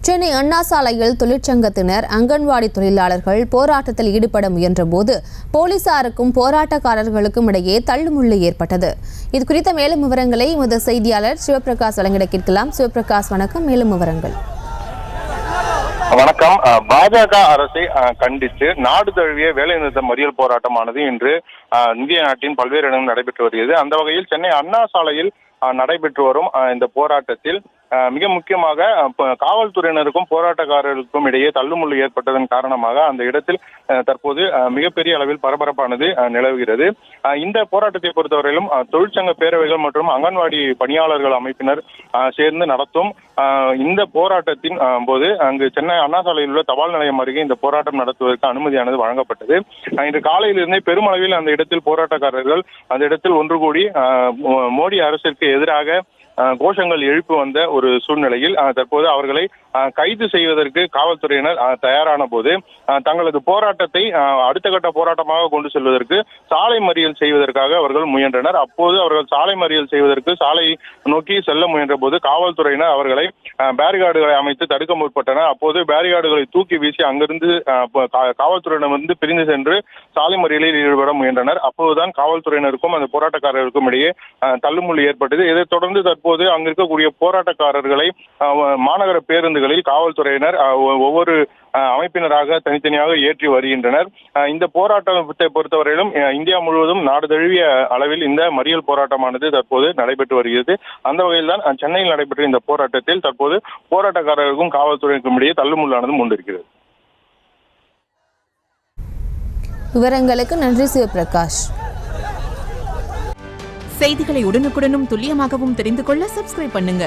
சென்னை அண்ணா சாலையில் தொழிற்சங்கத்தினர் அங்கன்வாடி தொழிலாளர்கள் போராட்டத்தில் ஈடுபட முயன்றபோது போலீசாருக்கும் போராட்டக்காரர்களுக்கும் இடையே தள்ளுமுள்ளு ஏற்பட்டது. இது குறித்த மேலும் விவரங்களை எமது செய்தியாளர் சிவபிரகாஷ் வழங்கிட கேட்கலாம். சிவபிரகாஷ், வணக்கம். மேலும் விவரங்கள். வணக்கம். பாஜக அரசை கண்டித்து நாடு தழுவிய வேலைநிறுத்த மறியல் போராட்டமானது இன்று இந்திய நாட்டின் பல்வேறு இடங்களில் நடைபெற்று வருகிறது. அந்த வகையில் சென்னை அண்ணா சாலையில் நடைபெற்று வரும் இந்த போராட்டத்தில் மிக முக்கியமாக காவல்துறையினருக்கும் போராட்டக்காரர்களுக்கும் இடையே தள்ளுமுள்ளு ஏற்பட்டதன் காரணமாக அந்த இடத்தில் தற்போது மிகப்பெரிய அளவில் பரபரப்பானது நிலவுகிறது. இந்த போராட்டத்தை பொறுத்தவரையிலும் தொழிற்சங்க பேரவைகள் மற்றும் அங்கன்வாடி பணியாளர்கள் அமைப்பினர் சேர்ந்து நடத்தும் இந்த போராட்டத்தின் போது அங்கு சென்னை அண்ணா சாலையில் உள்ள தபால் நிலையம் அருகே இந்த போராட்டம் நடத்துவதற்கு அனுமதியானது வழங்கப்பட்டது. இன்று காலையிலிருந்தே பெருமளவில் அந்த இடத்தில் போராட்டக்காரர்கள் அந்த இடத்தில் ஒன்று கூடி மோடி அரசிற்கு எதிராக கோஷங்கள் எழுப்பி வந்த ஒரு சூழ்நிலையில் தற்போது அவர்களை கைது செய்வதற்கு காவல்துறையினர் தயாரான போது தங்களது போராட்டத்தை அடுத்த கட்ட போராட்டமாக கொண்டு செல்வதற்கு சாலை மறியல் செய்வதற்காக அவர்கள் முயன்றனர். அப்போது அவர்கள் சாலை மறியல் செய்வதற்கு சாலை நோக்கி செல்ல முயன்ற போது காவல்துறையினர் அவர்களை பேரிகார்டுகளை அமைத்து தடுக்க முற்பட்டனர். அப்போது பேரிகார்டுகளை தூக்கி வீசி அங்கிருந்து காவல்துறையினரிடமிருந்து பிரிந்து சென்று சாலை மறியலில் ஈடுபட முயன்றனர். அப்போதுதான் காவல்துறையினருக்கும் அந்த போராட்டக்காரர்களுக்கும் இடையே தள்ளுமுள்ளு ஏற்பட்டது. இதைத் தொடர்ந்து தற்போது அங்கு இருக்கக்கூடிய போராட்டக்காரர்களை மாநகர பேருந்துகளில் காவல்துறையினர் ஒவ்வொரு அமைப்பினராக தனித்தனியாக ஏற்றி வருகின்றனர். இந்த போராட்டத்தை பொறுத்தவரையிலும் இந்தியா முழுவதும் நாடு தழுவிய அளவில் இந்த மறியல் போராட்டமானது தற்போது நடைபெற்று வருகிறது. அந்த வகையில் தான் சென்னையில் நடைபெற்ற இந்த போராட்டத்தில் தற்போது போராட்டக்காரர்களுக்கும் காவல்துறைக்கும் இடையே தள்ளுமுள்ளானதும் உண்டிருக்கிறது. விவரங்களுக்கு நன்றி சிவபிரகாஷ். செய்திகளை உடனுக்குடனும் துல்லியமாகவும் தெரிந்து கொள்ள சப்ஸ்கிரைப் பண்ணுங்க.